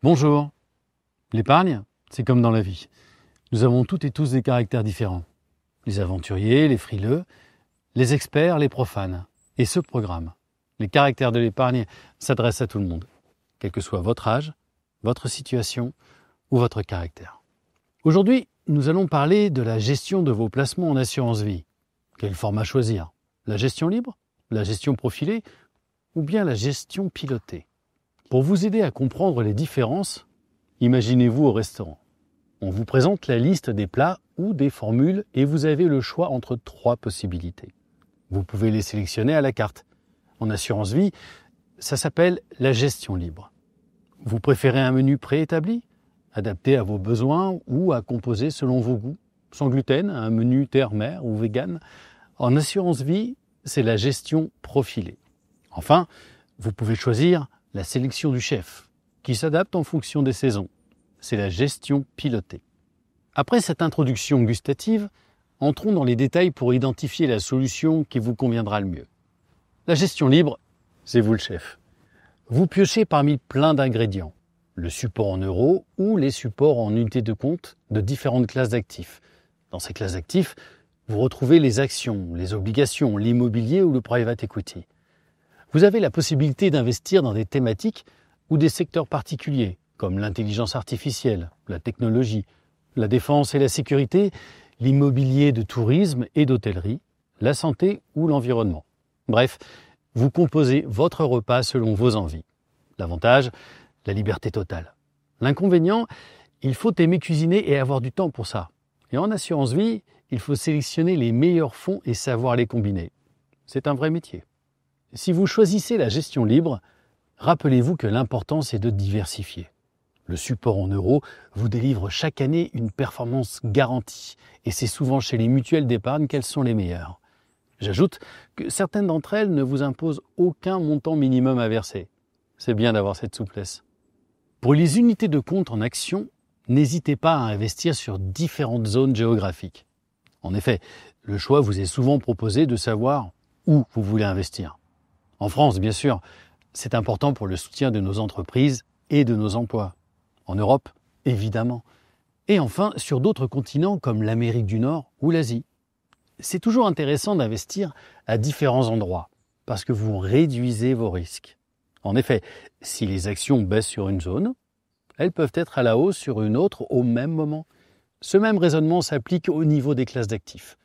Bonjour. L'épargne, c'est comme dans la vie. Nous avons toutes et tous des caractères différents. Les aventuriers, les frileux, les experts, les profanes. Et ce programme, les caractères de l'épargne, s'adresse à tout le monde, quel que soit votre âge, votre situation ou votre caractère. Aujourd'hui, nous allons parler de la gestion de vos placements en assurance vie. Quel format choisir? La gestion libre, la gestion profilée ou bien la gestion pilotée? Pour vous aider à comprendre les différences, imaginez-vous au restaurant. On vous présente la liste des plats ou des formules et vous avez le choix entre 3 possibilités. Vous pouvez les sélectionner à la carte. En assurance vie, ça s'appelle la gestion libre. Vous préférez un menu préétabli, adapté à vos besoins ou à composer selon vos goûts, sans gluten, un menu terre-mer ou vegan. En assurance vie, c'est la gestion profilée. Enfin, vous pouvez choisir la sélection du chef, qui s'adapte en fonction des saisons. C'est la gestion pilotée. Après cette introduction gustative, entrons dans les détails pour identifier la solution qui vous conviendra le mieux. La gestion libre, c'est vous le chef. Vous piochez parmi plein d'ingrédients, le support en euros ou les supports en unités de compte de différentes classes d'actifs. Dans ces classes d'actifs, vous retrouvez les actions, les obligations, l'immobilier ou le private equity. Vous avez la possibilité d'investir dans des thématiques ou des secteurs particuliers, comme l'intelligence artificielle, la technologie, la défense et la sécurité, l'immobilier de tourisme et d'hôtellerie, la santé ou l'environnement. Bref, vous composez votre repas selon vos envies. L'avantage, la liberté totale. L'inconvénient, il faut aimer cuisiner et avoir du temps pour ça. Et en assurance vie, il faut sélectionner les meilleurs fonds et savoir les combiner. C'est un vrai métier. Si vous choisissez la gestion libre, rappelez-vous que l'important c'est de diversifier. Le support en euros vous délivre chaque année une performance garantie et c'est souvent chez les mutuelles d'épargne qu'elles sont les meilleures. J'ajoute que certaines d'entre elles ne vous imposent aucun montant minimum à verser. C'est bien d'avoir cette souplesse. Pour les unités de compte en actions, n'hésitez pas à investir sur différentes zones géographiques. En effet, le choix vous est souvent proposé de savoir où vous voulez investir. En France, bien sûr, c'est important pour le soutien de nos entreprises et de nos emplois. En Europe, évidemment. Et enfin, sur d'autres continents comme l'Amérique du Nord ou l'Asie. C'est toujours intéressant d'investir à différents endroits parce que vous réduisez vos risques. En effet, si les actions baissent sur une zone, elles peuvent être à la hausse sur une autre au même moment. Ce même raisonnement s'applique au niveau des classes d'actifs.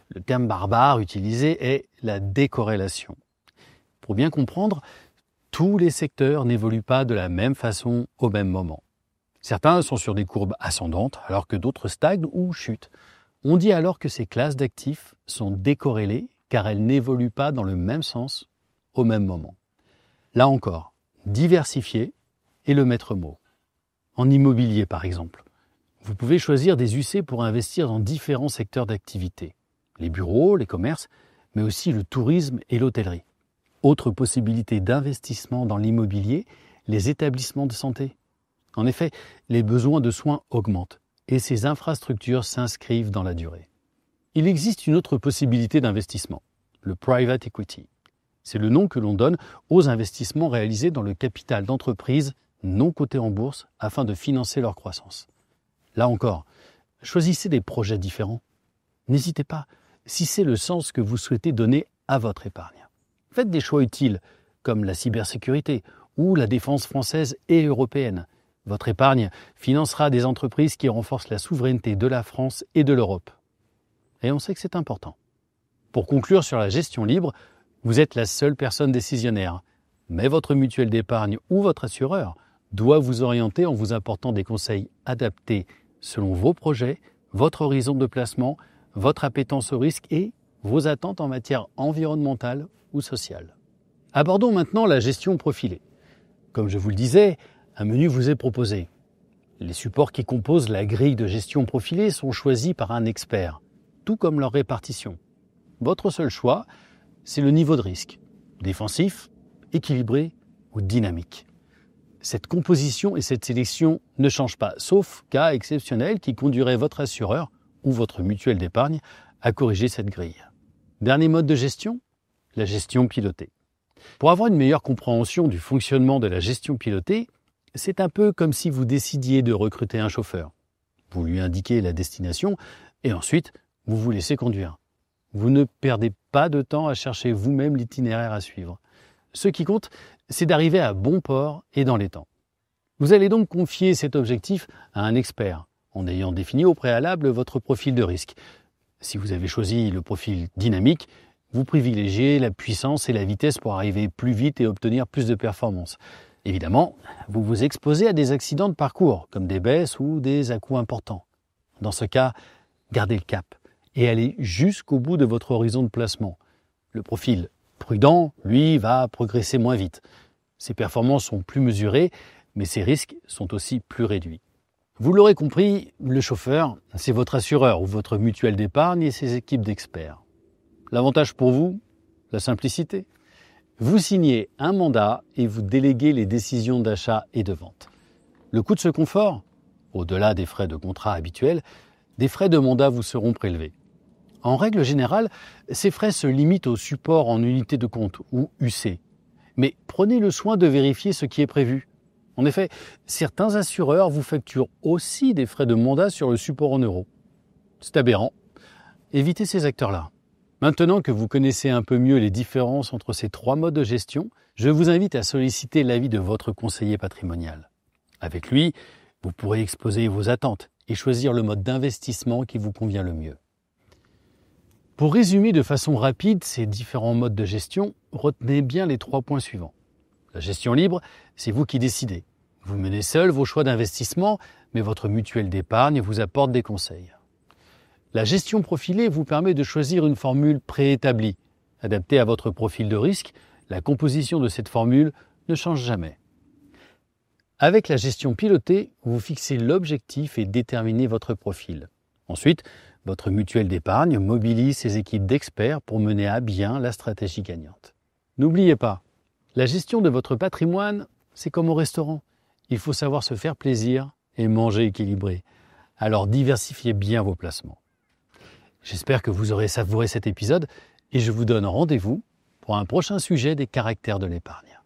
Le terme barbare utilisé est la décorrélation. Pour bien comprendre, tous les secteurs n'évoluent pas de la même façon au même moment. Certains sont sur des courbes ascendantes alors que d'autres stagnent ou chutent. On dit alors que ces classes d'actifs sont décorrélées car elles n'évoluent pas dans le même sens au même moment. Là encore, diversifier est le maître mot. En immobilier par exemple, vous pouvez choisir des UC pour investir dans différents secteurs d'activité. Les bureaux, les commerces, mais aussi le tourisme et l'hôtellerie. Autre possibilité d'investissement dans l'immobilier, les établissements de santé. En effet, les besoins de soins augmentent et ces infrastructures s'inscrivent dans la durée. Il existe une autre possibilité d'investissement, le private equity. C'est le nom que l'on donne aux investissements réalisés dans le capital d'entreprises non cotées en bourse afin de financer leur croissance. Là encore, choisissez des projets différents. N'hésitez pas, si c'est le sens que vous souhaitez donner à votre épargne. Faites des choix utiles, comme la cybersécurité ou la défense française et européenne. Votre épargne financera des entreprises qui renforcent la souveraineté de la France et de l'Europe. Et on sait que c'est important. Pour conclure sur la gestion libre, vous êtes la seule personne décisionnaire. Mais votre mutuelle d'épargne ou votre assureur doit vous orienter en vous apportant des conseils adaptés selon vos projets, votre horizon de placement, votre appétence au risque et vos attentes en matière environnementale ou sociale. Abordons maintenant la gestion profilée. Comme je vous le disais, un menu vous est proposé. Les supports qui composent la grille de gestion profilée sont choisis par un expert, tout comme leur répartition. Votre seul choix, c'est le niveau de risque, défensif, équilibré ou dynamique. Cette composition et cette sélection ne changent pas, sauf cas exceptionnel qui conduirait votre assureur ou votre mutuelle d'épargne à corriger cette grille. Dernier mode de gestion, la gestion pilotée. Pour avoir une meilleure compréhension du fonctionnement de la gestion pilotée, C'est un peu comme si vous décidiez de recruter un chauffeur. Vous lui indiquez la destination et ensuite vous vous laissez conduire. Vous ne perdez pas de temps à chercher vous-même l'itinéraire à suivre. Ce qui compte, c'est d'arriver à bon port et dans les temps. Vous allez donc confier cet objectif à un expert, en ayant défini au préalable votre profil de risque. Si vous avez choisi le profil dynamique, vous privilégiez la puissance et la vitesse pour arriver plus vite et obtenir plus de performance. Évidemment, vous vous exposez à des accidents de parcours, comme des baisses ou des à-coups importants. Dans ce cas, gardez le cap et allez jusqu'au bout de votre horizon de placement. Le profil prudent, lui, va progresser moins vite. Ses performances sont plus mesurées, mais ses risques sont aussi plus réduits. Vous l'aurez compris, le chauffeur, c'est votre assureur ou votre mutuelle d'épargne et ses équipes d'experts. L'avantage pour vous, la simplicité. Vous signez un mandat et vous déléguez les décisions d'achat et de vente. Le coût de ce confort, au-delà des frais de contrat habituels, des frais de mandat vous seront prélevés. En règle générale, ces frais se limitent au support en unité de compte ou UC. Mais prenez le soin de vérifier ce qui est prévu. En effet, certains assureurs vous facturent aussi des frais de mandat sur le support en euros. C'est aberrant. Évitez ces acteurs-là. Maintenant que vous connaissez un peu mieux les différences entre ces trois modes de gestion, je vous invite à solliciter l'avis de votre conseiller patrimonial. Avec lui, vous pourrez exposer vos attentes et choisir le mode d'investissement qui vous convient le mieux. Pour résumer de façon rapide ces différents modes de gestion, retenez bien les 3 points suivants. La gestion libre, c'est vous qui décidez. Vous menez seul vos choix d'investissement, mais votre mutuelle d'épargne vous apporte des conseils. La gestion profilée vous permet de choisir une formule préétablie. Adaptée à votre profil de risque, la composition de cette formule ne change jamais. Avec la gestion pilotée, vous fixez l'objectif et déterminez votre profil. Ensuite, votre mutuelle d'épargne mobilise ses équipes d'experts pour mener à bien la stratégie gagnante. N'oubliez pas, la gestion de votre patrimoine, c'est comme au restaurant. Il faut savoir se faire plaisir et manger équilibré. Alors diversifiez bien vos placements. J'espère que vous aurez savouré cet épisode et je vous donne rendez-vous pour un prochain sujet des caractères de l'épargne.